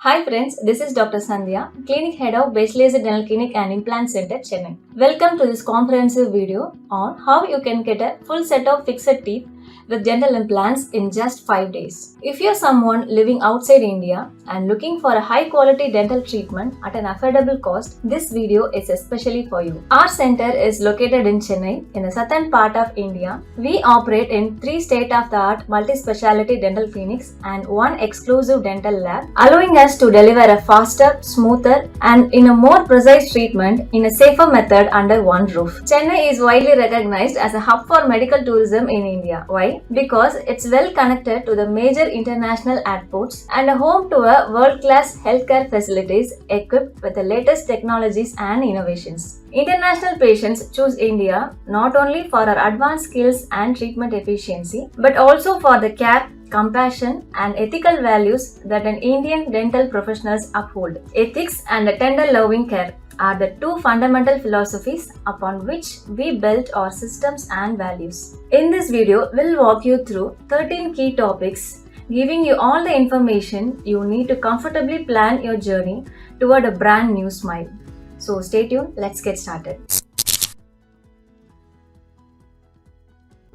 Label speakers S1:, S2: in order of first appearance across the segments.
S1: Hi friends, this is Dr. Sandhya, Clinic Head of Bachelor's Dental Clinic and Implant Center, Chennai. Welcome to this comprehensive video on how you can get a full set of fixed teeth with dental implants in just 5 days. If you're someone living outside India and looking for a high quality dental treatment at an affordable cost, this video is especially for you. Our center is located in Chennai, in the southern part of India. We operate in 3 state-of-the-art multi-speciality dental clinics and 1 exclusive dental lab, allowing us to deliver a faster, smoother, and in a more precise treatment in a safer method under one roof. Chennai is widely recognized as a hub for medical tourism in India. Why? Because it's well connected to the major international airports and a home to a world-class healthcare facilities equipped with the latest technologies and innovations. International patients choose India not only for our advanced skills and treatment efficiency, but also for the care, compassion, and ethical values that an Indian dental professionals uphold. Ethics and a tender loving care are the 2 fundamental philosophies upon which we built our systems and values. In this video, we'll walk you through 13 key topics, giving you all the information you need to comfortably plan your journey toward a brand new smile. So stay tuned, let's get started.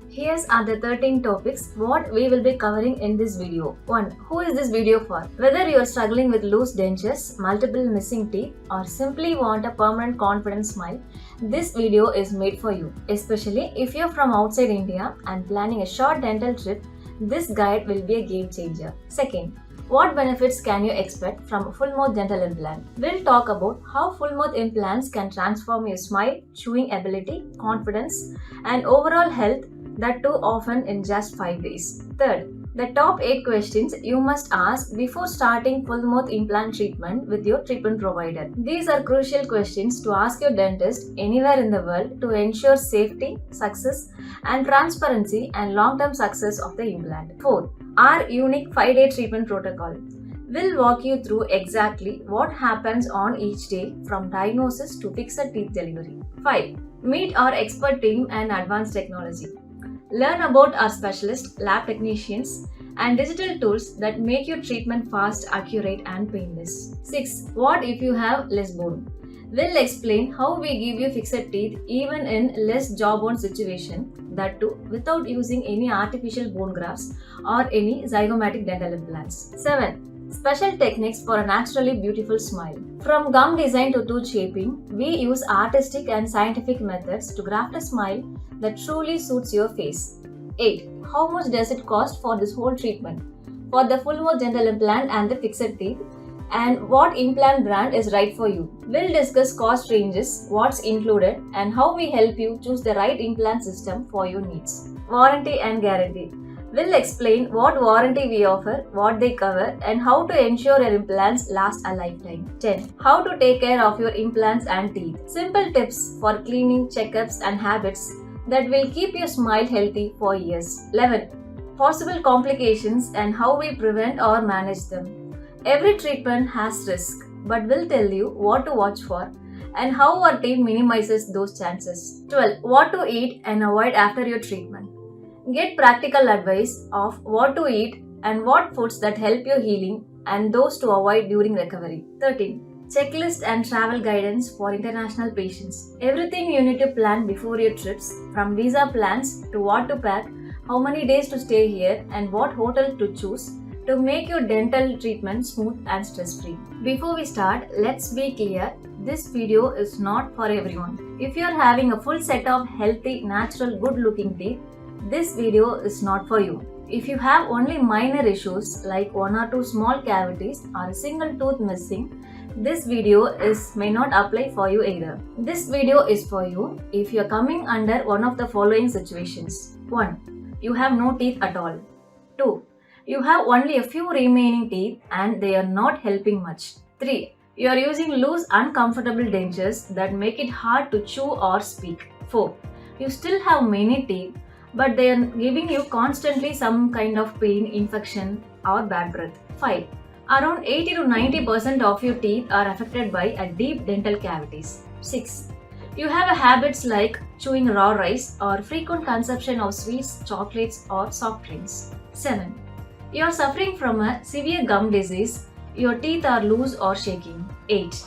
S1: Here are the 13 topics what we will be covering in this video. 1. Who is this video for? Whether you are struggling with loose dentures, multiple missing teeth, or simply want a permanent confident smile, this video is made for you. Especially if you're from outside India and planning a short dental trip, this guide will be a game changer. 2nd. What benefits can you expect from a full mouth dental implant? We'll talk about how full mouth implants can transform your smile, chewing ability, confidence, and overall health, that too often in just 5 days. 3rd, the top 8 questions you must ask before starting full mouth implant treatment with your treatment provider. These are crucial questions to ask your dentist anywhere in the world to ensure safety, success, and transparency and long-term success of the implant. 4th, our unique 5-day treatment protocol. We'll walk you through exactly what happens on each day from diagnosis to fixed teeth delivery. 5. Meet our expert team and advanced technology. Learn about our specialist, lab technicians, and digital tools that make your treatment fast, accurate, and painless. 6. What if you have less bone? We'll explain how we give you fixed teeth even in less jawbone situation, that too without using any artificial bone grafts or any zygomatic dental implants. 7. Special techniques for a naturally beautiful smile. From gum design to tooth shaping, we use artistic and scientific methods to graft a smile that truly suits your face. 8. How much does it cost for this whole treatment? For the full mouth dental implant and the fixed teeth, and what implant brand is right for you. We'll discuss cost ranges, what's included, and how we help you choose the right implant system for your needs. Warranty and guarantee. We'll explain what warranty we offer, what they cover, and how to ensure your implants last a lifetime. 10. How to take care of your implants and teeth. Simple tips for cleaning, checkups, and habits that will keep your smile healthy for years. 11. Possible complications and how we prevent or manage them. Every treatment has risk, but we'll tell you what to watch for and how our team minimizes those chances. 12. What to eat and avoid after your treatment. Get practical advice of what to eat and what foods that help your healing and those to avoid during recovery. 13. Checklist and travel guidance for international patients. Everything you need to plan before your trips, from visa plans to what to pack, how many days to stay here, and what hotel to choose to make your dental treatment smooth and stress-free. Before we start, let's be clear, this video is not for everyone. If you're having a full set of healthy, natural, good-looking teeth, this video is not for you. If you have only minor issues like 1 or 2 small cavities or a single tooth missing, this video may not apply for you either. This video is for you if you're coming under one of the following situations. 1. You have no teeth at all. 2. You have only a few remaining teeth and they are not helping much. 3. You are using loose, uncomfortable dentures that make it hard to chew or speak. 4. You still have many teeth, but they are giving you constantly some kind of pain, infection, or bad breath. 5. Around 80 to 90% of your teeth are affected by a deep dental cavities. 6. You have habits like chewing raw rice or frequent consumption of sweets, chocolates, or soft drinks. 7. You are suffering from a severe gum disease Your teeth are loose or shaking. 8.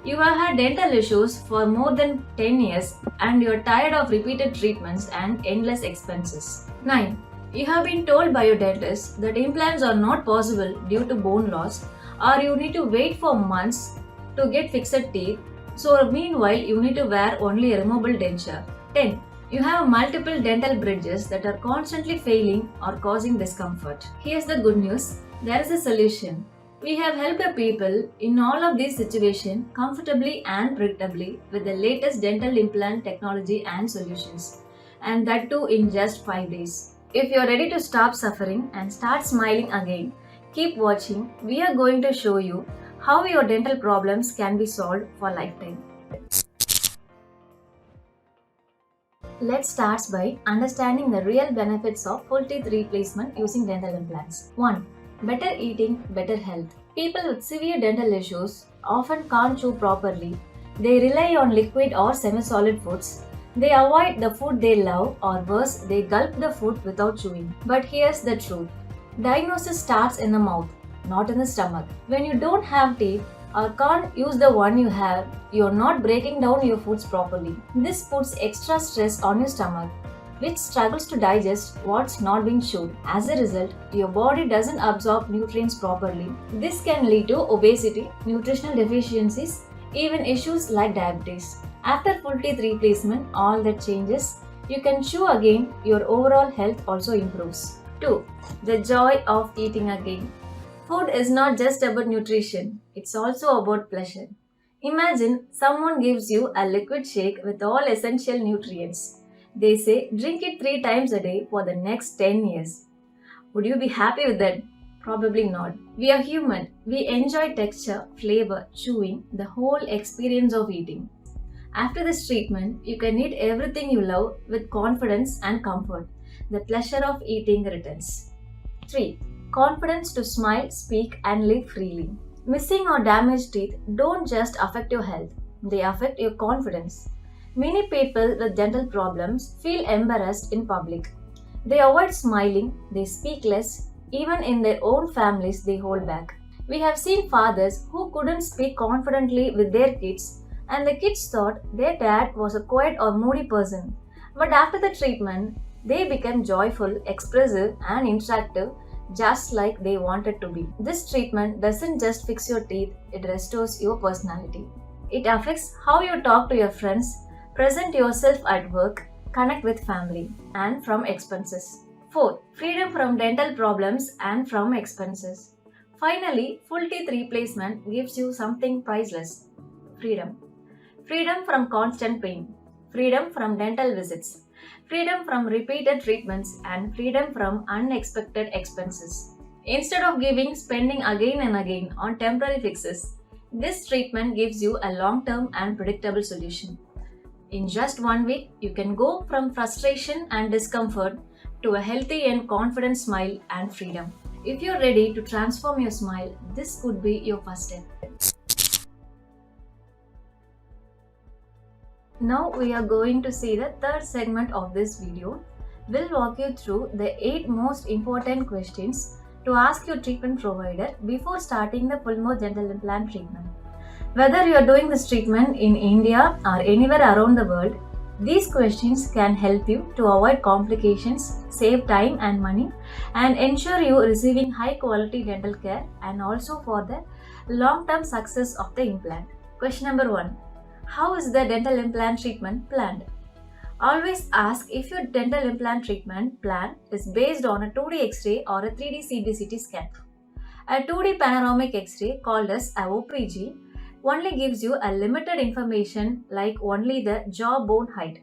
S1: You have had dental issues for more than 10 years and you are tired of repeated treatments and endless expenses. 9. You have been told by your dentist that implants are not possible due to bone loss or you need to wait for months to get fixed teeth. So meanwhile you need to wear only a removable denture. 10. You have multiple dental bridges that are constantly failing or causing discomfort. Here's the good news. There is a solution. We have helped the people in all of these situations comfortably and predictably with the latest dental implant technology and solutions. And that too in just 5 days. If you're ready to stop suffering and start smiling again, keep watching. We are going to show you how your dental problems can be solved for a lifetime. Let's start by understanding the real benefits of full teeth replacement using dental implants. 1. Better eating, better health. People with severe dental issues often can't chew properly. They rely on liquid or semi-solid foods. They avoid the food they love, or worse, they gulp the food without chewing. But here's the truth. Diagnosis starts in the mouth, not in the stomach. When you don't have teeth or can't use the one you have, you're not breaking down your foods properly. This puts extra stress on your stomach, which struggles to digest what's not being chewed. As a result, your body doesn't absorb nutrients properly. This can lead to obesity, nutritional deficiencies, even issues like diabetes. After full teeth replacement, all that changes. You can chew again, your overall health also improves. 2. The joy of eating again. Food is not just about nutrition, it's also about pleasure. Imagine someone gives you a liquid shake with all essential nutrients. They say drink it 3 times a day for the next 10 years. Would you be happy with that? Probably not. We are human. We enjoy texture, flavor, chewing, the whole experience of eating. After this treatment, you can eat everything you love with confidence and comfort. The pleasure of eating returns. 3. Confidence to smile, speak, and live freely. Missing or damaged teeth don't just affect your health, they affect your confidence. Many people with dental problems feel embarrassed in public. They avoid smiling, they speak less, even in their own families they hold back. We have seen fathers who couldn't speak confidently with their kids, and the kids thought their dad was a quiet or moody person. But after the treatment, they became joyful, expressive, and interactive, just like they wanted to be. This treatment doesn't just fix your teeth, it restores your personality. It affects how you talk to your friends, present yourself at work, connect with family, and from expenses. 4. Freedom from dental problems and from expenses. Finally, full teeth replacement gives you something priceless. Freedom. Freedom from constant pain. Freedom from dental visits. Freedom from repeated treatments and freedom from unexpected expenses. Instead of spending again and again on temporary fixes, this treatment gives you a long-term and predictable solution. In just 1 week, you can go from frustration and discomfort to a healthy and confident smile and freedom. If you're ready to transform your smile, this could be your first step. Now we are going to see the third segment of this video. We'll walk you through the 8 most important questions to ask your treatment provider before starting the full mouth dental implant treatment. Whether you are doing this treatment in India or anywhere around the world, these questions can help you to avoid complications, save time and money, and ensure you receiving high quality dental care and also for the long-term success of the implant. Question number 1. How is the dental implant treatment planned? Always ask if your dental implant treatment plan is based on a 2D X-ray or a 3D CBCT scan. A 2D panoramic X-ray called as a OPG only gives you a limited information like only the jaw bone height.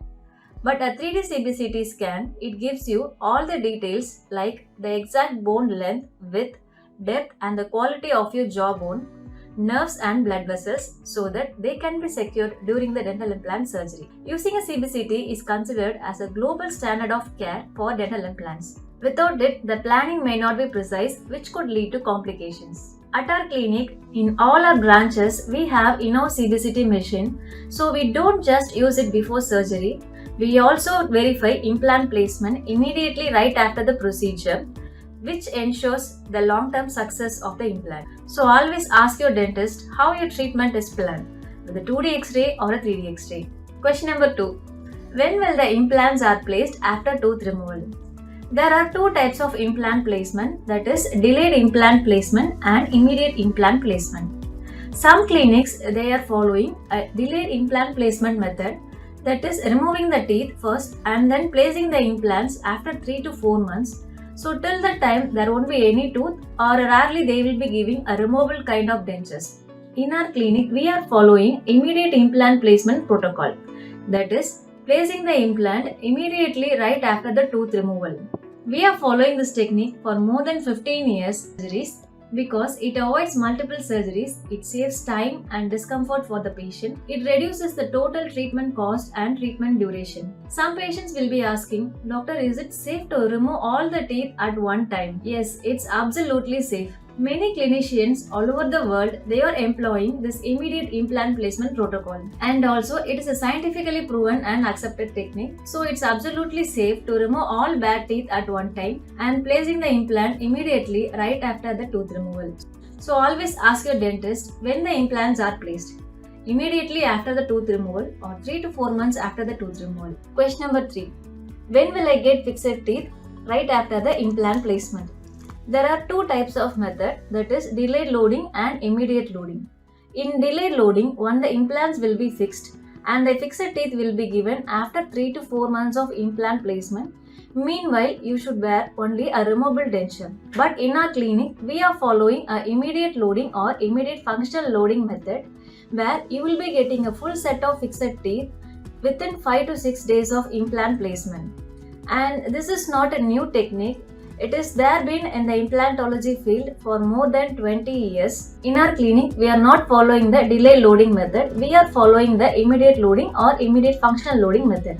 S1: But a 3D CBCT scan, it gives you all the details like the exact bone length, width, depth and the quality of your jawbone, nerves and blood vessels so that they can be secured during the dental implant surgery. Using a CBCT is considered as a global standard of care for dental implants. Without it, the planning may not be precise, which could lead to complications. At our clinic, in all our branches, we have in-house CBCT machine, so we don't just use it before surgery. We also verify implant placement immediately right after the procedure. which ensures the long-term success of the implant. So always ask your dentist how your treatment is planned, with a 2D X-ray or a 3D X-ray. Question number 2. When will the implants are placed after tooth removal? There are two types of implant placement, that is delayed implant placement and immediate implant placement. Some clinics they are following a delayed implant placement method, that is removing the teeth first and then placing the implants after 3 to 4 months. So till the time there won't be any tooth, or rarely they will be giving a removable kind of dentures. In our clinic we are following immediate implant placement protocol, that is placing the implant immediately right after the tooth removal. We are following this technique for more than 15 years because it avoids multiple surgeries, it saves time and discomfort for the patient, it reduces the total treatment cost and treatment duration. Some patients will be asking, Doctor, is it safe to remove all the teeth at one time? Yes, it's absolutely safe. Many clinicians all over the world, they are employing this immediate implant placement protocol, and also it is a scientifically proven and accepted technique. So it's absolutely safe to remove all bad teeth at one time and placing the implant immediately right after the tooth removal. So always ask your dentist when the implants are placed, immediately after the tooth removal or 3 to 4 months after the tooth removal. Question number 3. When will I get fixed teeth right after the implant placement? There are two types of method, that is delayed loading and immediate loading. In delayed loading, the implants will be fixed and the fixed teeth will be given after 3 to 4 months of implant placement. Meanwhile, you should wear only a removable denture. But in our clinic, we are following a immediate loading or immediate functional loading method, where you will be getting a full set of fixed teeth within 5 to 6 days of implant placement. And this is not a new technique. It is there been in the implantology field for more than 20 years. In our clinic, we are not following the delay loading method. We are following the immediate loading or immediate functional loading method.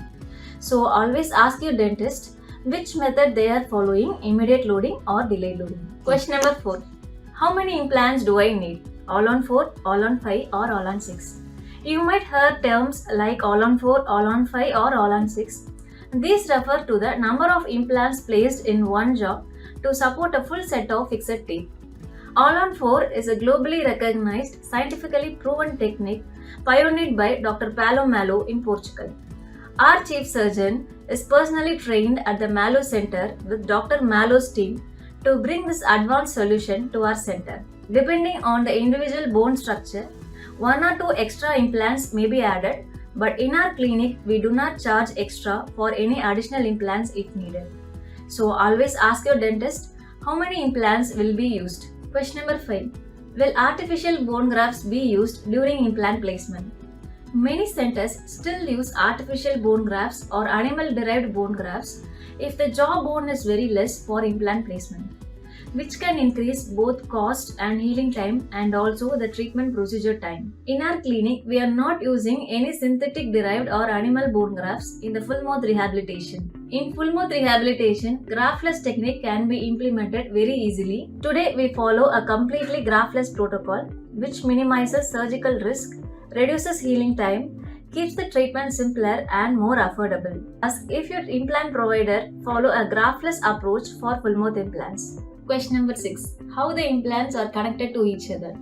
S1: So always ask your dentist which method they are following, immediate loading or delayed loading. Question number 4. How many implants do I need? All on 4, all on 5 or all on 6? You might hear terms like all on 4, all on 5 or all on 6. These refer to the number of implants placed in one jaw to support a full set of fixed teeth. All on 4 is a globally recognized, scientifically proven technique pioneered by Dr. Paulo Malo in Portugal. Our chief surgeon is personally trained at the Malo Center with Dr. Malo's team to bring this advanced solution to our center. Depending on the individual bone structure, 1 or 2 extra implants may be added, but in our clinic, we do not charge extra for any additional implants if needed. So always ask your dentist how many implants will be used. Question number 5. Will artificial bone grafts be used during implant placement? Many centers still use artificial bone grafts or animal-derived bone grafts if the jawbone is very less for implant placement, which can increase both cost and healing time and also the treatment procedure time. In our clinic, we are not using any synthetic derived or animal bone grafts in the full mouth rehabilitation. In full mouth rehabilitation, graftless technique can be implemented very easily. Today, we follow a completely graftless protocol which minimizes surgical risk, reduces healing time, keeps the treatment simpler and more affordable, as if your implant provider follow a graftless approach for full mouth implants. Question number 6. How the implants are connected to each other?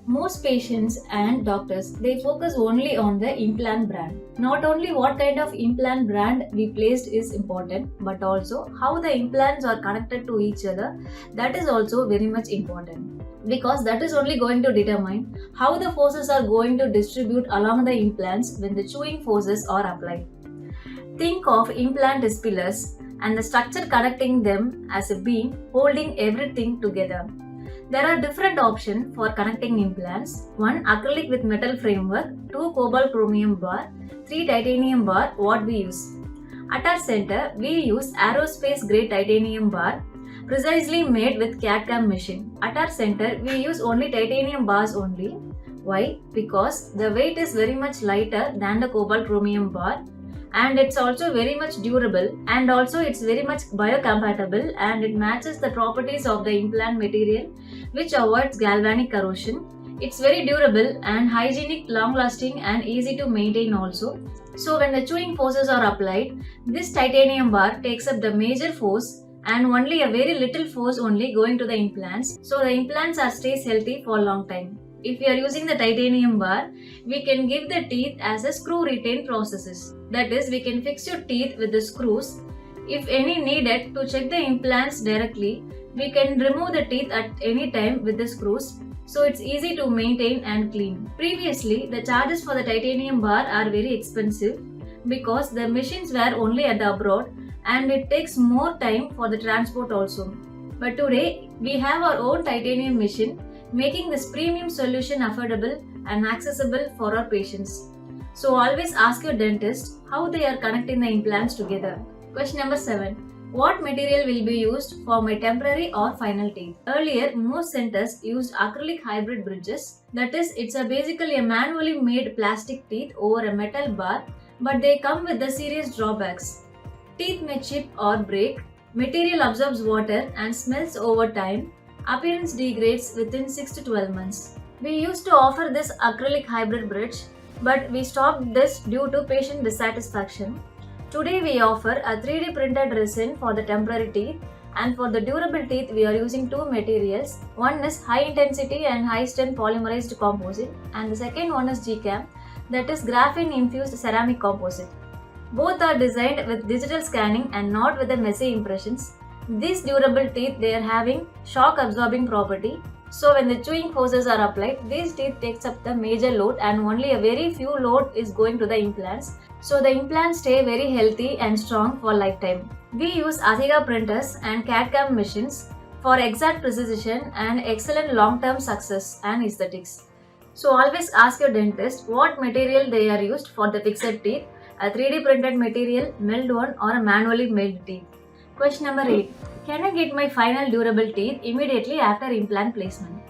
S1: Most patients and doctors, they focus only on the implant brand. Not only what kind of implant brand we placed is important, but also how the implants are connected to each other. That is also very much important, because that is only going to determine how the forces are going to distribute along the implants when the chewing forces are applied. Think of implant as pillars and the structure connecting them as a beam holding everything together. There are different options for connecting implants. 1. Acrylic with metal framework, 2. Cobalt chromium bar, 3. Titanium bar, what we use. At our center, we use aerospace grade titanium bar, precisely made with CAD/CAM machine. At our center, we use only titanium bars only. Why? Because the weight is very much lighter than the cobalt chromium bar, and it's also very much durable, and also it's very much biocompatible, and it matches the properties of the implant material, which avoids galvanic corrosion. It's very durable and hygienic, long lasting and easy to maintain also. So when the chewing forces are applied, this titanium bar takes up the major force and only a very little force only going to the implants, so the implants are stays healthy for a long time. If we are using the titanium bar, we can give the teeth as a screw retain processes. That is, we can fix your teeth with the screws. If any needed to check the implants directly, we can remove the teeth at any time with the screws, so it's easy to maintain and clean. Previously, the charges for the titanium bar are very expensive because the machines were only at the abroad and it takes more time for the transport also. But today, we have our own titanium machine, making this premium solution affordable and accessible for our patients. So always ask your dentist how they are connecting the implants together. Question number 7. What material will be used for my temporary or final teeth? Earlier, most centers used acrylic hybrid bridges. That is, it's basically a manually made plastic teeth over a metal bar, but they come with the serious drawbacks. Teeth may chip or break, material absorbs water and smells over time, appearance degrades within 6 to 12 months. We used to offer this acrylic hybrid bridge, but we stopped this due to patient dissatisfaction. Today we offer a 3D printed resin for the temporary teeth, and for the durable teeth we are using two materials. One is high intensity and high strength polymerized composite, and the second one is GCAM, that is graphene infused ceramic composite. Both are designed with digital scanning and not with the messy impressions. These durable teeth, they are having shock absorbing property. So when the chewing forces are applied, these teeth takes up the major load and only a very few load is going to the implants. So the implants stay very healthy and strong for lifetime. We use Asiga printers and CAD/CAM machines for exact precision and excellent long-term success and aesthetics. So always ask your dentist what material they are used for the fixed teeth, a 3D printed material, milled one, or a manually made teeth. Question number 8. Can I get my final durable teeth immediately after implant placement?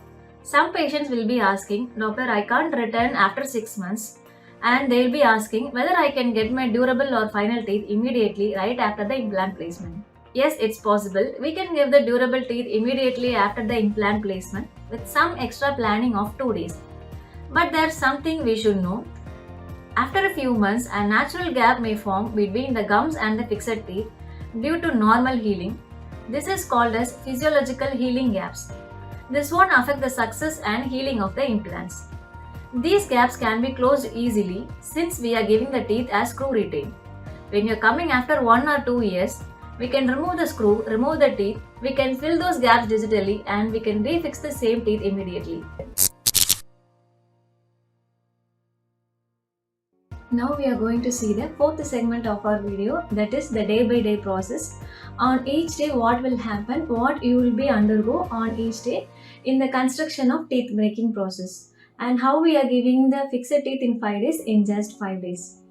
S1: Some patients will be asking, Doctor, I can't return after 6 months, and they will be asking whether I can get my durable or final teeth immediately right after the implant placement. Yes, it's possible. We can give the durable teeth immediately after the implant placement with some extra planning of 2 days. But there's something we should know. After a few months, a natural gap may form between the gums and the fixed teeth due to normal healing. This is called as physiological healing gaps. This won't affect the success and healing of the implants. These gaps can be closed easily since we are giving the teeth as screw retain. When you're coming after 1 or 2 years, we can remove the screw, remove the teeth, we can fill those gaps digitally, and we can refix the same teeth immediately. Now we are going to see the fourth segment of our video, that is the day by day process. On each day what will happen, what you will be undergo on each day in the construction of teeth making process, and how we are giving the fixed teeth in 5 days in just 5 days.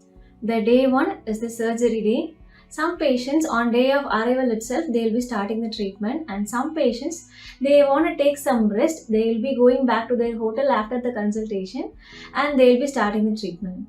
S1: The day 1 is the surgery day. Some patients on day of arrival itself they will be starting the treatment, and some patients they want to take some rest, they will be going back to their hotel after the consultation and they will be starting the treatment.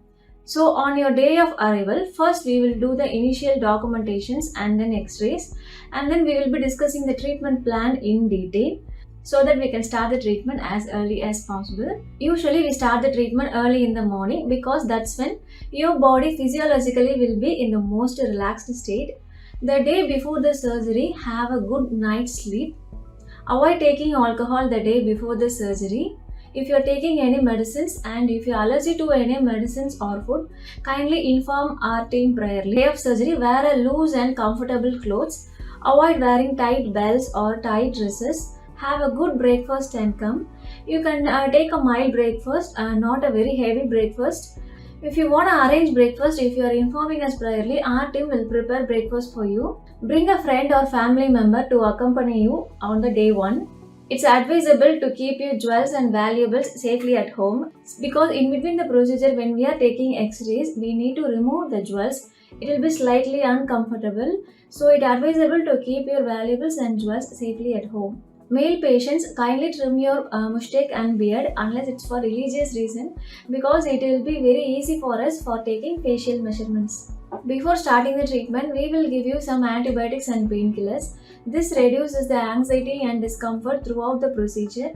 S1: So on your day of arrival, first we will do the initial documentations and then x-rays, and then we will be discussing the treatment plan in detail so that we can start the treatment as early as possible. Usually we start the treatment early in the morning because that's when your body physiologically will be in the most relaxed state. The day before the surgery, have a good night's sleep. Avoid taking alcohol the day before the surgery. If you are taking any medicines and if you are allergic to any medicines or food, kindly inform our team priorly. Day of surgery, wear a loose and comfortable clothes. Avoid wearing tight belts or tight dresses. Have a good breakfast and come. You can take a mild breakfast and not a very heavy breakfast. If you want to arrange breakfast, if you are informing us priorly, our team will prepare breakfast for you. Bring a friend or family member to accompany you on the day 1. It's advisable to keep your jewels and valuables safely at home because in between the procedure when we are taking x-rays, we need to remove the jewels. It will be slightly uncomfortable, so it's advisable to keep your valuables and jewels safely at home. Male patients, kindly trim your mustache and beard unless it's for religious reason because it will be very easy for us for taking facial measurements. Before starting the treatment, we will give you some antibiotics and painkillers. This reduces the anxiety and discomfort throughout the procedure.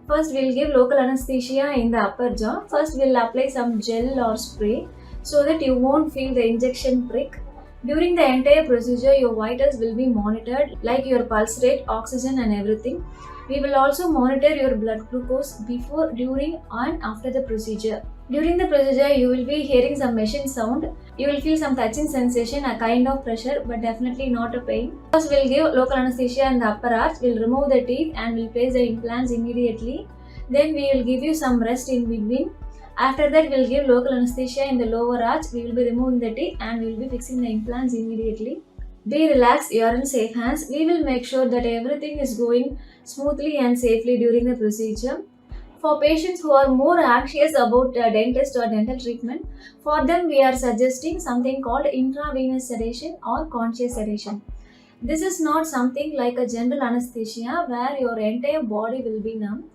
S1: First, we will give local anesthesia in the upper jaw. First, we will apply some gel or spray so that you won't feel the injection prick. During the entire procedure, your vitals will be monitored, like your pulse rate, oxygen, and everything. We will also monitor your blood glucose before, during, and after the procedure. During the procedure, you will be hearing some machine sound. You will feel some touching sensation, a kind of pressure, but definitely not a pain. First, we'll give local anesthesia in the upper arch. We'll remove the teeth and we'll place the implants immediately. Then we will give you some rest in between. After that, we'll give local anesthesia in the lower arch. We will be removing the teeth and we will be fixing the implants immediately. Be relaxed, you are in safe hands. We will make sure that everything is going smoothly and safely during the procedure. For patients who are more anxious about dentist or dental treatment, for them we are suggesting something called intravenous sedation or conscious sedation. This is not something like a general anesthesia where your entire body will be numb.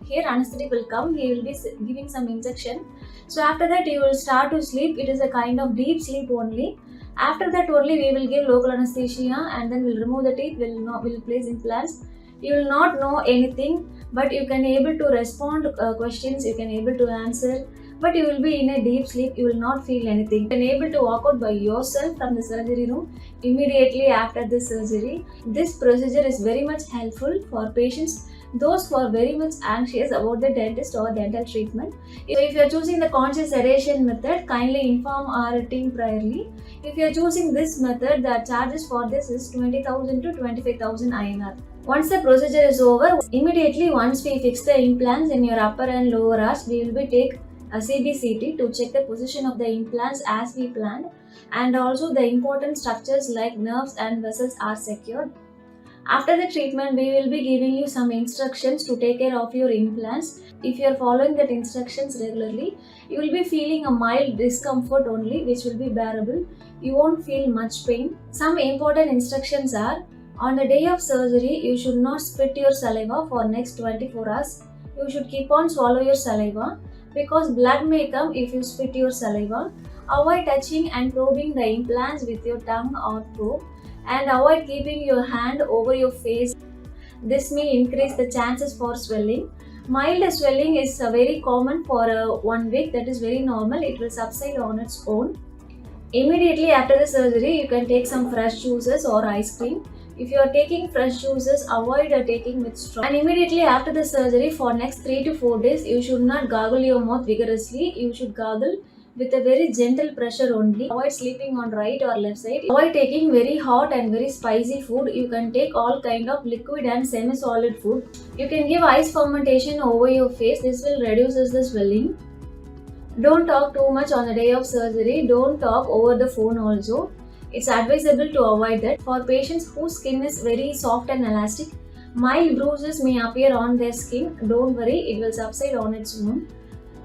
S1: Here anesthetic will come, he will be giving some injection. So after that you will start to sleep. It is a kind of deep sleep only. After that only we will give local anesthesia and then we'll remove the teeth, we'll place implants. You will not know anything, but you can able to respond questions, you can able to answer, but you will be in a deep sleep, you will not feel anything. You can able to walk out by yourself from the surgery room immediately after the surgery. This procedure is very much helpful for patients, those who are very much anxious about the dentist or dental treatment. If you are choosing the conscious sedation method, kindly inform our team priorly. If you are choosing this method, the charges for this is 20,000 to 25,000 INR. Once the procedure is over, immediately once we fix the implants in your upper and lower arch, we will be take a CBCT to check the position of the implants as we planned, and also the important structures like nerves and vessels are secured. After the treatment, we will be giving you some instructions to take care of your implants. If you are following that instructions regularly, you will be feeling a mild discomfort only, which will be bearable. You won't feel much pain. Some important instructions are: on the day of surgery, you should not spit your saliva for next 24 hours. You should keep on swallow your saliva because blood may come if you spit your saliva. Avoid touching and probing the implants with your tongue or probe, and avoid keeping your hand over your face. This may increase the chances for swelling. Mild swelling is very common for 1 week, that is very normal, it will subside on its own. Immediately after the surgery, you can take some fresh juices or ice cream. If you are taking fresh juices, avoid taking with straw. And immediately after the surgery, for next 3 to 4 days, you should not gargle your mouth vigorously. You should gargle with a very gentle pressure only. Avoid sleeping on right or left side. Avoid taking very hot and very spicy food. You can take all kind of liquid and semi-solid food. You can give ice fermentation over your face. This will reduce the swelling. Don't talk too much on the day of surgery. Don't talk over the phone also. It's advisable to avoid that. For patients whose skin is very soft and elastic, mild bruises may appear on their skin. Don't worry, it will subside on its own.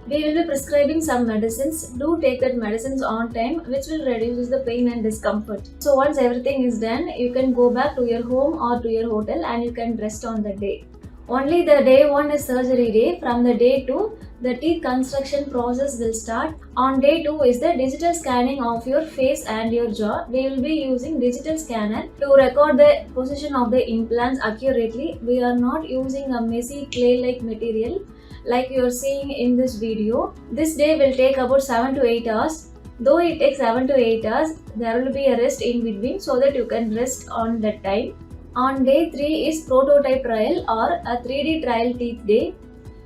S1: We will be prescribing some medicines. Do take that medicines on time, which will reduce the pain and discomfort. So once everything is done, you can go back to your home or to your hotel and you can rest on the day. Only the day 1 is surgery day. From the day 2, the teeth construction process will start. On day 2 is the digital scanning of your face and your jaw. We will be using digital scanner to record the position of the implants accurately. We are not using a messy clay-like material like you are seeing in this video. This day will take about 7 to 8 hours. Though it takes 7 to 8 hours, there will be a rest in between so that you can rest on that time. On day 3 is prototype trial or a 3D trial teeth day.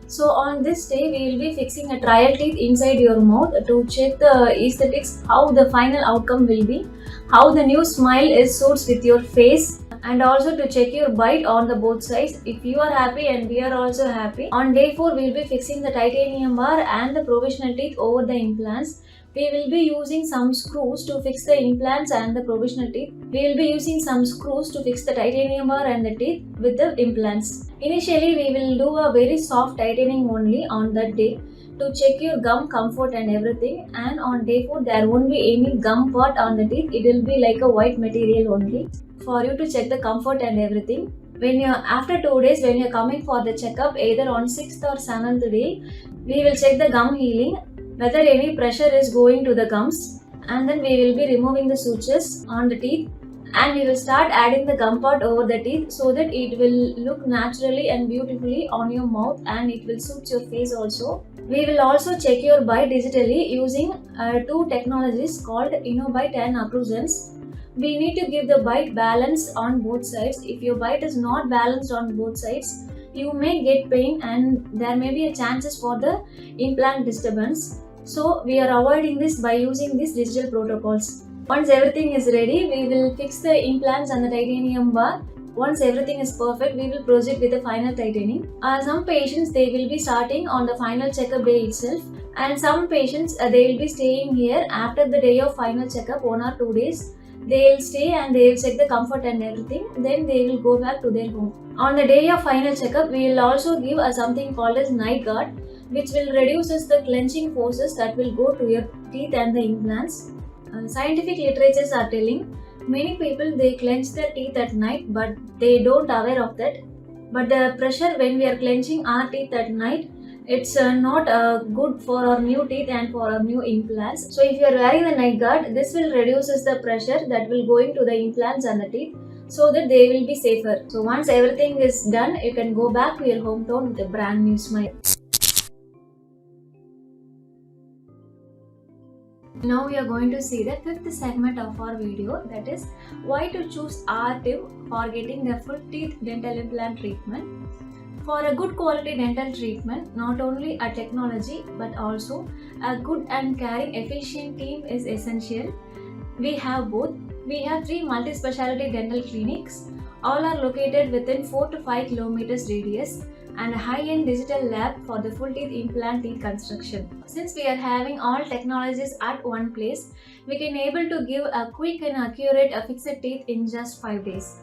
S1: So on this day, we will be fixing a trial teeth inside your mouth to check the aesthetics, how the final outcome will be, how the new smile is suits with your face, and also to check your bite on the both sides. If you are happy and we are also happy. On day 4, we will be fixing the titanium bar and the provisional teeth over the implants. We will be using some screws to fix the implants and the provisional teeth. We will be using some screws to fix the titanium bar and the teeth with the implants. Initially, we will do a very soft tightening only on that day to check your gum comfort and everything. And on day 4, there won't be any gum part on the teeth. It will be like a white material only for you to check the comfort and everything. After 2 days, when you are coming for the checkup, either on 6th or 7th day, we will check the gum healing, whether any pressure is going to the gums, and then we will be removing the sutures on the teeth, and we will start adding the gum part over the teeth so that it will look naturally and beautifully on your mouth and it will suit your face also. We will also check your bite digitally using 2 technologies called InnoBite and Occlusence. We need to give the bite balance on both sides. If your bite is not balanced on both sides, you may get pain and there may be a chances for the implant disturbance. So we are avoiding this by using these digital protocols. Once everything is ready, we will fix the implants and the titanium bar. Once everything is perfect, we will proceed with the final tightening. Some patients, they will be starting on the final checkup day itself, and some patients, they will be staying here after the day of final checkup, 1 or 2 days. They'll stay and they'll check the comfort and everything, then they will go back to their home. On the day of final checkup, we will also give something called as night guard, which will reduces the clenching forces that will go to your teeth and the implants. Scientific literatures are telling many people they clench their teeth at night, but they don't aware of that. But the pressure when we are clenching our teeth at night, it's not good for our new teeth and for our new implants. So if you are wearing the night guard, this will reduces the pressure that will go into the implants and the teeth, so that they will be safer. So once everything is done, you can go back to your hometown with a brand new smile. Now we are going to see the fifth segment of our video, that is why to choose our tip for getting the full teeth dental implant treatment. For a good quality dental treatment, not only a technology but also a good and caring efficient team is essential. We have both. We have 3 multi-speciality dental clinics. All are located within 4 to 5 kilometers radius, and a high-end digital lab for the full teeth implant teeth construction. Since we are having all technologies at one place, we can able to give a quick and accurate fixed teeth in just 5 days.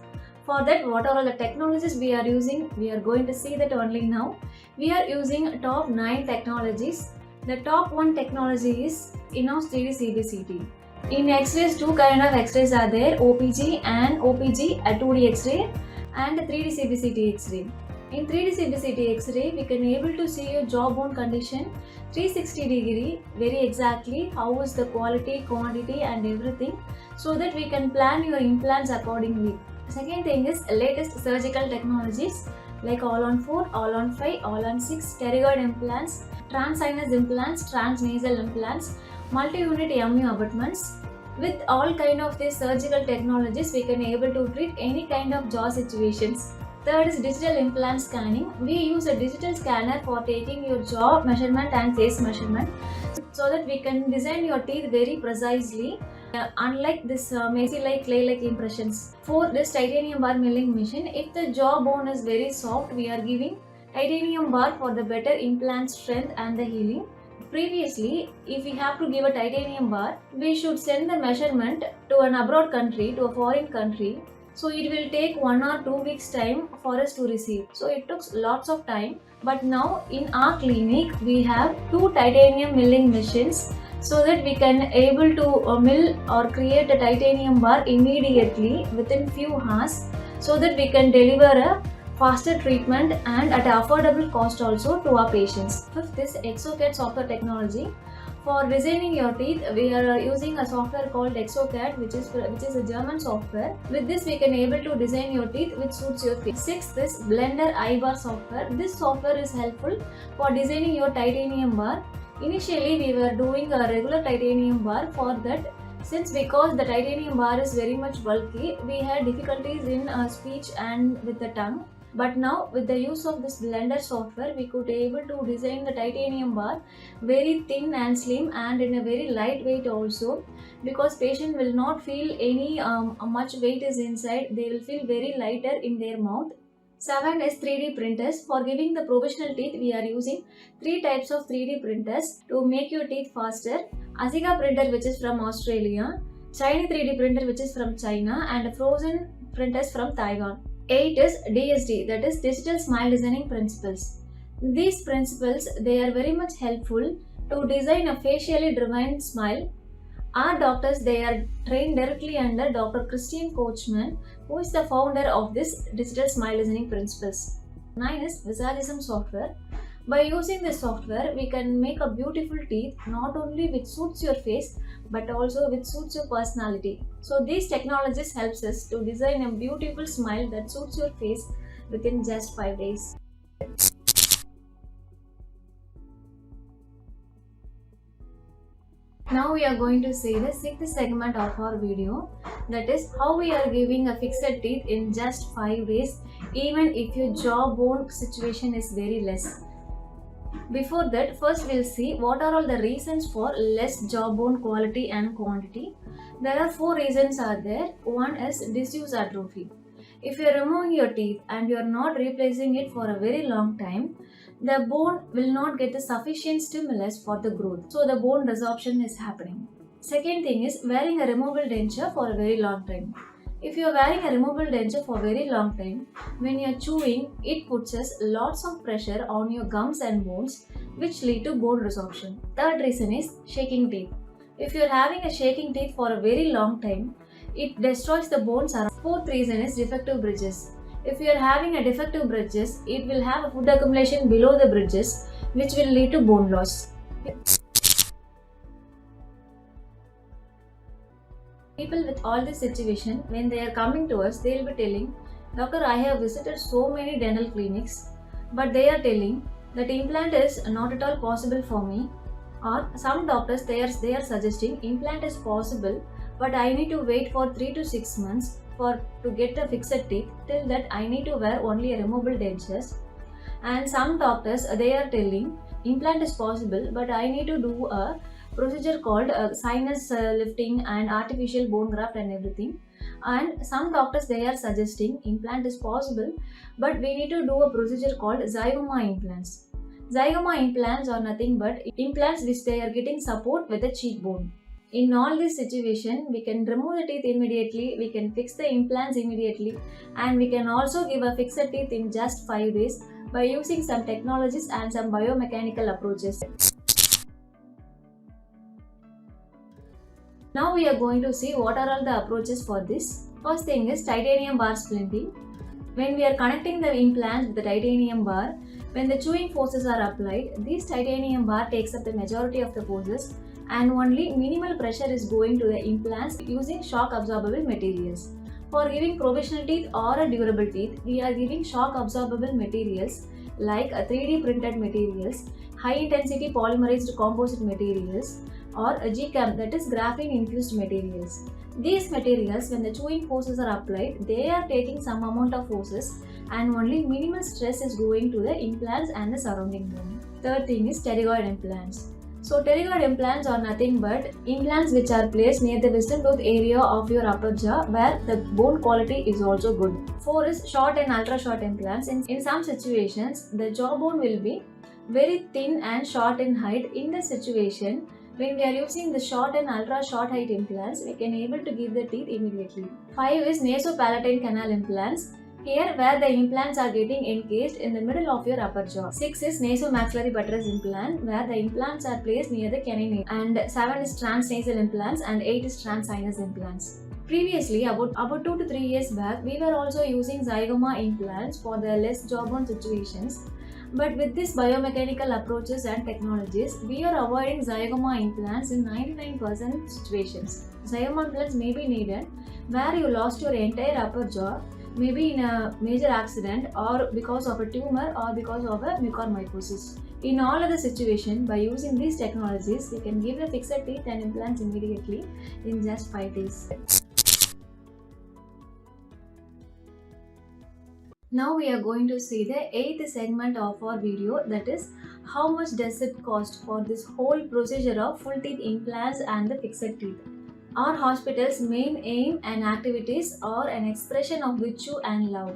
S1: For that, what are all the technologies we are using? We are going to see that only now. We are using top 9 technologies. The top 1 technology is in-house 3D CBCT. In X-rays, 2 kind of X-rays are there, OPG and OPG, a 2D X-ray and a 3D CBCT X-ray. In 3D CBCT X-ray, we can able to see your jawbone condition 360 degree, very exactly how is the quality, quantity and everything, so that we can plan your implants accordingly. Second thing is latest surgical technologies like all-on-4, all-on-5, all-on-6, pterygoid implants, transsinus implants, transnasal implants, multi-unit MU abutments. With all kind of these surgical technologies, we can able to treat any kind of jaw situations. Third is digital implant scanning. We use a digital scanner for taking your jaw measurement and face measurement, so that we can design your teeth very precisely, unlike this messy like clay-like impressions. Fourth is titanium bar milling machine. If the jawbone is very soft, we are giving titanium bar for the better implant strength and the healing. Previously, if we have to give a titanium bar, we should send the measurement to an abroad country, to a foreign country. So it will take 1 or 2 weeks time for us to receive. So it took lots of time. But now in our clinic, we have 2 titanium milling machines, so that we can able to mill or create a titanium bar immediately within few hours, so that we can deliver a faster treatment and at affordable cost also to our patients. Fifth is ExoCAD software technology. For designing your teeth, we are using a software called ExoCAD, which is a German software. With this, we can able to design your teeth which suits your face. Sixth is Blender iBar software. This software is helpful for designing your titanium bar. Initially, we were doing a regular titanium bar. For that, because the titanium bar is very much bulky, we had difficulties in speech and with the tongue. But now with the use of this Blender software, we could able to design the titanium bar very thin and slim and in a very lightweight also, because patient will not feel any much weight is inside. They will feel very lighter in their mouth. 7 is 3D printers. For giving the professional teeth, we are using 3 types of 3D printers to make your teeth faster. Asiga printer, which is from Australia, China 3D printer, which is from China, and frozen printers from Taiwan. 8 is DSD, that is Digital Smile Designing Principles. These principles, they are very much helpful to design a facially driven smile. Our doctors, they are trained directly under Dr. Christian Coachman, who is the founder of this Digital Smile Designing Principles. 9 is Visagism software. By using this software, we can make a beautiful teeth not only which suits your face but also which suits your personality. So these technologies helps us to design a beautiful smile that suits your face within just 5 days. Now we are going to see the 6th segment of our video, That is how we are giving a fixed teeth in just 5 days, even if your jawbone situation is very less. Before that, first we'll see what are all the reasons for less jawbone quality and quantity. There are 4 reasons are there. One is disuse atrophy. If you are removing your teeth and you are not replacing it for a very long time, the bone will not get the sufficient stimulus for the growth. So the bone resorption is happening. Second thing is wearing a removable denture for a very long time. If you are wearing a removable denture for a very long time, when you are chewing, it puts us lots of pressure on your gums and bones, which lead to bone resorption. Third reason is shaking teeth. If you are having a shaking teeth for a very long time, it destroys the bones around. Fourth reason is defective bridges. If you are having a defective bridges, it will have a food accumulation below the bridges, which will lead to bone loss. People with all this situation, when they are coming to us, they will be telling, Doctor, I have visited so many dental clinics, but they are telling that implant is not at all possible for me. Or some doctors they are suggesting implant is possible, but I need to wait for 3 to 6 months to get a fixed teeth. Till that I need to wear only a removable dentures. And some doctors they are telling implant is possible, but I need to do a procedure called sinus lifting and artificial bone graft and everything. And some doctors they are suggesting implant is possible, but we need to do a procedure called zygoma implants. Zygoma implants are nothing but implants which they are getting support with the cheekbone. In all this situation, we can remove the teeth immediately, we can fix the implants immediately, and we can also give a fixed teeth in just 5 days by using some technologies and some biomechanical approaches. Now we are going to see what are all the approaches for this. First thing is titanium bar splinting. When we are connecting the implant with the titanium bar, when the chewing forces are applied, this titanium bar takes up the majority of the forces and only minimal pressure is going to the implants using shock absorbable materials. For giving provisional teeth or a durable teeth, we are giving shock absorbable materials like 3D printed materials, high intensity polymerized composite materials, or a GCAM, that is graphene infused materials. These materials, when the chewing forces are applied, they are taking some amount of forces and only minimal stress is going to the implants and the surrounding bone. Third thing is pterygoid implants. So pterygoid implants are nothing but implants which are placed near the wisdom tooth area of your upper jaw where the bone quality is also good. 4 is short and ultra short implants. In some situations, the jawbone will be very thin and short in height. In this situation, when we are using the short and ultra short height implants, we can able to give the teeth immediately. 5 is nasopalatine canal implants. Here where the implants are getting encased in the middle of your upper jaw. 6 is nasomaxillary buttress implant where the implants are placed near the canine. And 7 is transnasal implants and 8 is transsinus implants. Previously, about 2 to 3 years back, we were also using zygoma implants for the less jawbone situations. But with these biomechanical approaches and technologies, we are avoiding zygoma implants in 99% situations. Zygoma implants may be needed where you lost your entire upper jaw, maybe in a major accident or because of a tumor or because of a mucormycosis. In all other situations, by using these technologies, we can give the fixed teeth and implants immediately in just 5 days. Now we are going to see the 8th segment of our video, that is how much does it cost for this whole procedure of full teeth implants and the fixed teeth. Our hospital's main aim and activities are an expression of virtue and love.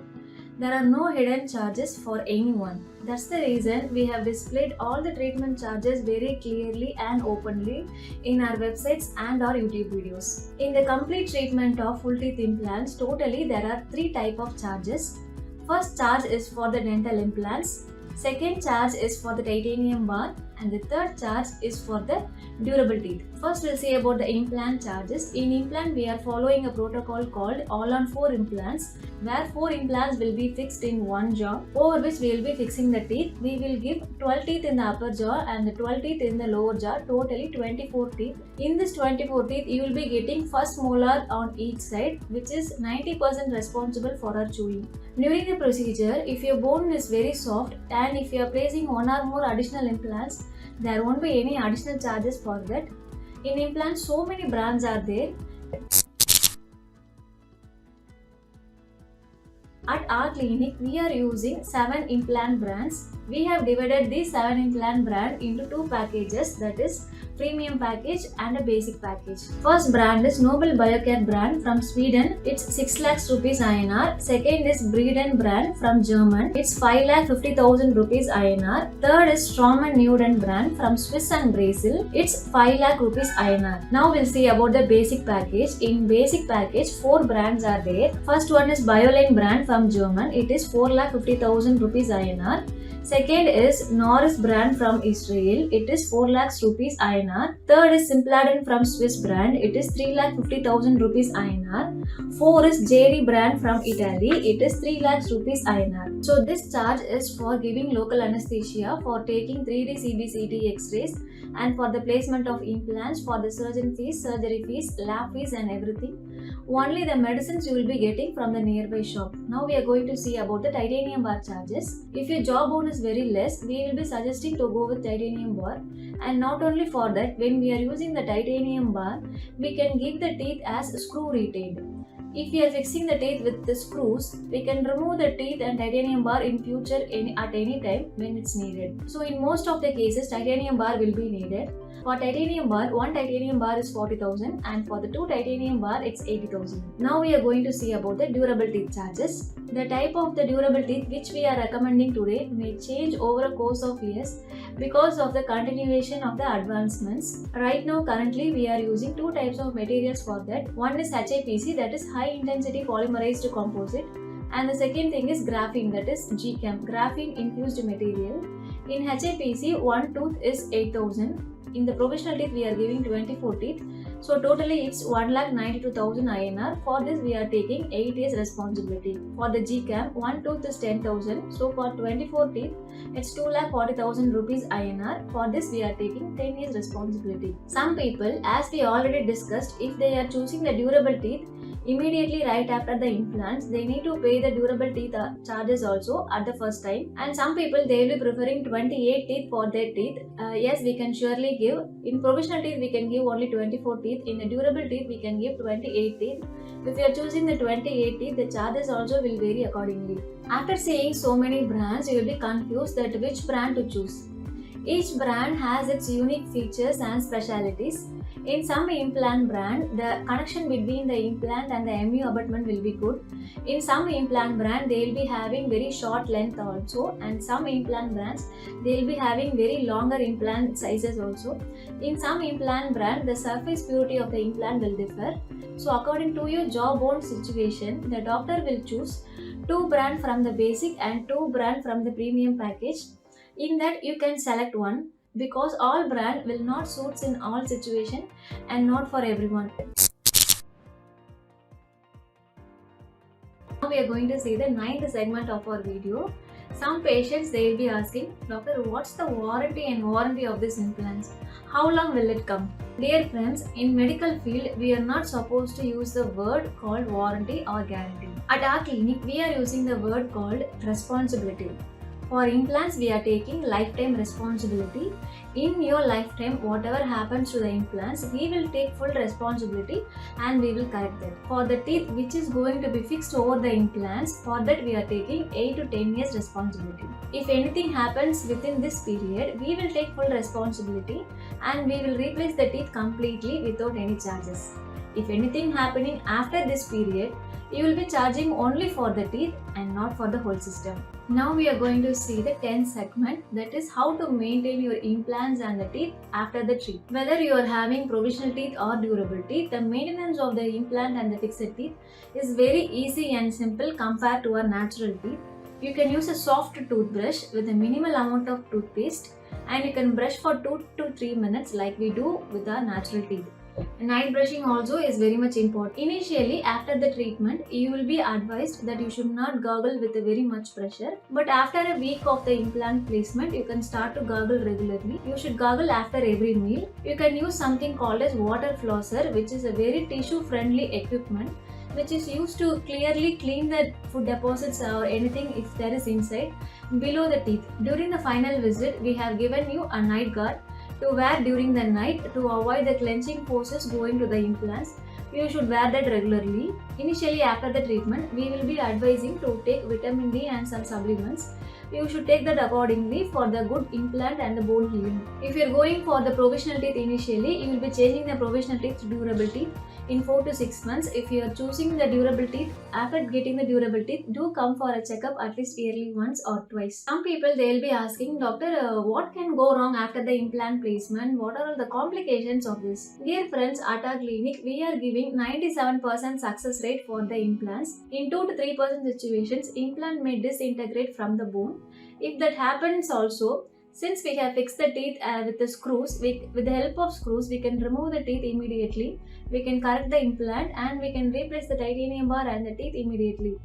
S1: There are no hidden charges for anyone. That's the reason we have displayed all the treatment charges very clearly and openly in our websites and our YouTube videos. In the complete treatment of full teeth implants, totally there are 3 types of charges. First charge is for the dental implants, second charge is for the titanium bar, and the third charge is for the durable teeth. First we'll see about the implant charges. In implant we are following a protocol called all-on-4 implants where 4 implants will be fixed in one jaw over which we will be fixing the teeth. We will give 12 teeth in the upper jaw and the 12 teeth in the lower jaw, totally 24 teeth. In this 24 teeth you will be getting first molar on each side, which is 90% responsible for our chewing. During the procedure, if your bone is very soft and if you are placing 1 or more additional implants, there won't be any additional charges for that. In implants, so many brands are there. our clinic, we are using 7 implant brands. We have divided these 7 implant brand into 2 packages, that is premium package and a basic package. First brand is Nobel Biocare brand from Sweden. It's 6 lakhs rupees INR. Second is Breeden brand from German. It's 5 lakh 50,000 rupees INR. Third is Straumann Newden brand from Swiss and Brazil. It's 5 lakh rupees INR. Now we'll see about the basic package. In basic package, 4 brands are there. First one is Bioline brand from German. It is 4 lakh 50,000 rupees INR. Second is Norris brand from Israel. It is 4 lakhs rupees INR. Third is Implant from Swiss brand. It is 3 lakh 50,000 rupees INR. 4 is JD brand from Italy. It is 3 lakhs rupees INR. So this charge is for giving local anesthesia, for taking 3D CBCT X-rays, and for the placement of implants, for the surgeon fees, surgery fees, lab fees and everything. Only the medicines you will be getting from the nearby shop. Now we are going to see about the titanium bar charges. If your jawbone is very less, we will be suggesting to go with titanium bar. And not only for that, when we are using the titanium bar, we can give the teeth as screw retained. If we are fixing the teeth with the screws, we can remove the teeth and titanium bar in future at any time when it's needed. So in most of the cases, titanium bar will be needed. For titanium bar, 1 titanium bar is 40,000 and for the 2 titanium bar, it's 80,000. Now we are going to see about the durable teeth charges. The type of the durable teeth which we are recommending today may change over a course of years because of the continuation of the advancements. Right now, currently, we are using 2 types of materials for that. One is HIPC, that is high intensity polymerized composite, and the second thing is graphene, that is GCAM, graphene infused material. In HIPC, 1 tooth is 8,000. In the provisional teeth, we are giving 24 teeth. So totally it's 1,92,000 INR. For this, we are taking 8 years responsibility. For the GCAM, 1 tooth is 10,000. So for 24 teeth, it's 2,40,000 rupees INR. For this, we are taking 10 years responsibility. Some people, as we already discussed, if they are choosing the durable teeth, immediately right after the implants, they need to pay the durable teeth charges also at the first time. And some people, they will be preferring 28 teeth for their teeth. Yes, we can surely give. In provisional teeth, we can give only 24 teeth. In the durable teeth, we can give 28 teeth. If you are choosing the 28 teeth, the charges also will vary accordingly. After seeing so many brands, you will be confused that which brand to choose. Each brand has its unique features and specialities. In some implant brand, the connection between the implant and the MU abutment will be good. In some implant brand, they will be having very short length also, and some implant brands, they will be having very longer implant sizes also. In some implant brand, the surface purity of the implant will differ. So according to your jawbone situation, the doctor will choose 2 brand from the basic and 2 brand from the premium package. In that, you can select one, because all brand will not suit in all situation and not for everyone. Now we are going to see the 9th segment of our video. Some patients, they will be asking, Doctor, what's the warranty and warranty of these implants? How long will it come? Dear friends, in medical field, we are not supposed to use the word called warranty or guarantee. At our clinic, we are using the word called responsibility. For implants, we are taking lifetime responsibility. In your lifetime, whatever happens to the implants, we will take full responsibility and we will correct that. For the teeth which is going to be fixed over the implants, for that we are taking 8 to 10 years responsibility. If anything happens within this period, we will take full responsibility and we will replace the teeth completely without any charges. If anything happening after this period, you will be charging only for the teeth and not for the whole system. Now we are going to see the 10th segment, that is how to maintain your implants and the teeth after the treatment. Whether you are having provisional teeth or durable teeth, the maintenance of the implant and the fixed teeth is very easy and simple compared to our natural teeth. You can use a soft toothbrush with a minimal amount of toothpaste and you can brush for 2 to 3 minutes like we do with our natural teeth. Night brushing also is very much important. Initially, after the treatment, you will be advised that you should not gargle with a very much pressure. But after a week of the implant placement, you can start to gargle regularly. You should gargle after every meal. You can use something called as water flosser, which is a very tissue-friendly equipment which is used to clearly clean the food deposits or anything if there is inside below the teeth. During the final visit, we have given you a night guard to wear during the night to avoid the clenching forces going to the implants. You should wear that regularly. Initially, after the treatment, we will be advising to take vitamin D and some supplements. You should take that accordingly for the good implant and the bone healing. If you are going for the provisional teeth initially, you will be changing the provisional teeth to durable teeth in 4 to 6 months. If you are choosing the durable teeth, after getting the durable teeth, do come for a checkup at least yearly once or twice. Some people they will be asking, doctor, what can go wrong after the implant placement? What are all the complications of this? Dear friends, at our clinic, we are giving 97% success rate for the implants. In 2 to 3% situations, implant may disintegrate from the bone. If that happens also, since we have fixed the teeth with the screws, with the help of screws, we can remove the teeth immediately. We can correct the implant and we can replace the titanium bar and the teeth immediately.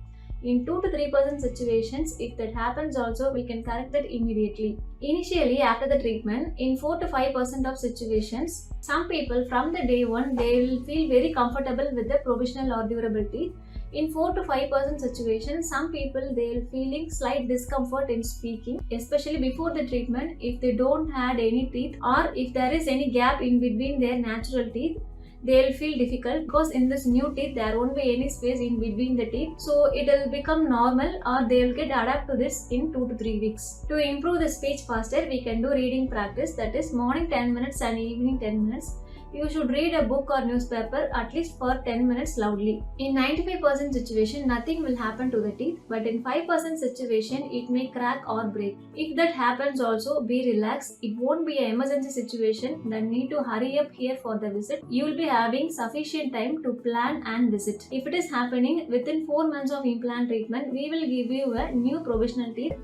S1: In 2 to 3% situations, if that happens also, we can correct that immediately. Initially, after the treatment, in 4 to 5% of situations, some people from the day one, they will feel very comfortable with the provisional or durable teeth. In 4 to 5% situations, some people they will feeling slight discomfort in speaking, especially before the treatment. If they don't had any teeth or if there is any gap in between their natural teeth, they will feel difficult because in this new teeth there won't be any space in between the teeth, so it will become normal or they will get adapt to this in 2 to 3 weeks. To improve the speech faster, we can do reading practice, that is morning 10 minutes and evening 10 minutes. You should read a book or newspaper at least for 10 minutes loudly. In 95% situation, nothing will happen to the teeth, but in 5% situation, it may crack or break. If that happens also, be relaxed. It won't be an emergency situation, then need to hurry up here for the visit. You will be having sufficient time to plan and visit. If it is happening within 4 months of implant treatment, we will give you a new provisional teeth.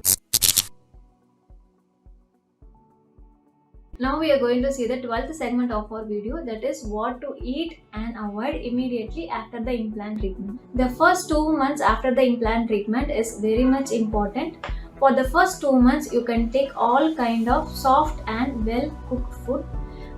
S1: Now we are going to see the 12th segment of our video, that is what to eat and avoid immediately after the implant treatment. The first 2 months after the implant treatment is very much important. For the first 2 months, you can take all kind of soft and well cooked food.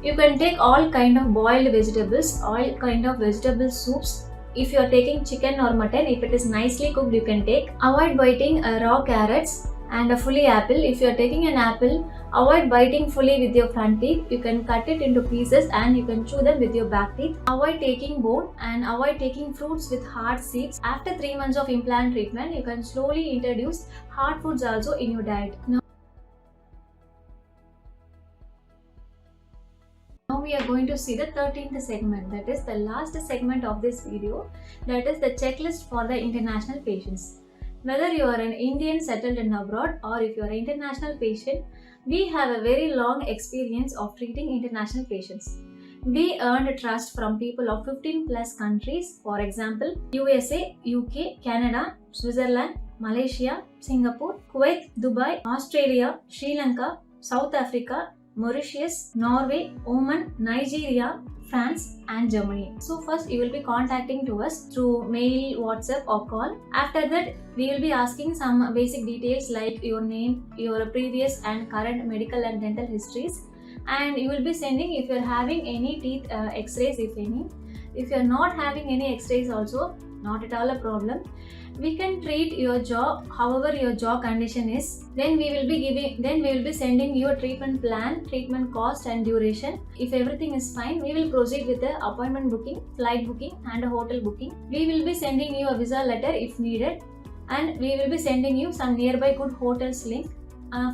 S1: You can take all kind of boiled vegetables, all kind of vegetable soups. If you are taking chicken or mutton, if it is nicely cooked, you can take. Avoid biting raw carrots and a fully apple. If you are taking an apple, avoid biting fully with your front teeth. You can cut it into pieces and you can chew them with your back teeth. Avoid taking bone and avoid taking fruits with hard seeds. After 3 months of implant treatment, you can slowly introduce hard foods also in your diet. Now we are going to see the 13th segment, that is the last segment of this video, that is the checklist for the international patients. Whether you are an Indian settled in abroad or if you are an international patient, we have a very long experience of treating international patients. We earned trust from people of 15 plus countries, for example, USA, UK, Canada, Switzerland, Malaysia, Singapore, Kuwait, Dubai, Australia, Sri Lanka, South Africa, Mauritius, Norway, Oman, Nigeria, France and Germany. So first you will be contacting to us through mail, WhatsApp or call. After that we will be asking some basic details like your name, your previous and current medical and dental histories, and you will be sending if you are having any teeth x-rays, if any. If you are not having any x-rays also, not at all a problem. We can treat your jaw however your jaw condition is. Then we will be sending you a treatment plan, treatment cost and duration. If everything is fine, we will proceed with the appointment booking, flight booking and a hotel booking. We will be sending you a visa letter if needed, and we will be sending you some nearby good hotels link.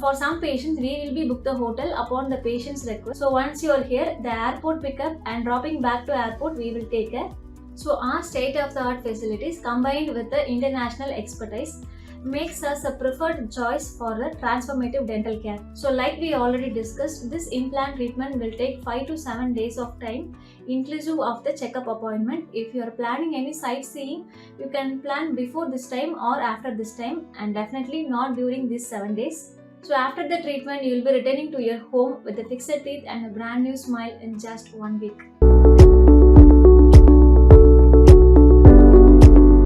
S1: For some patients, we will be book the hotel upon the patient's request. So once you are here, the airport pickup and dropping back to airport we will take care. So our state-of-the-art facilities combined with the international expertise makes us a preferred choice for the transformative dental care. So like we already discussed, this implant treatment will take 5 to 7 days of time inclusive of the checkup appointment. If you are planning any sightseeing, you can plan before this time or after this time, and definitely not during these 7 days. So after the treatment, you will be returning to your home with a fixed teeth and a brand new smile in just 1 week.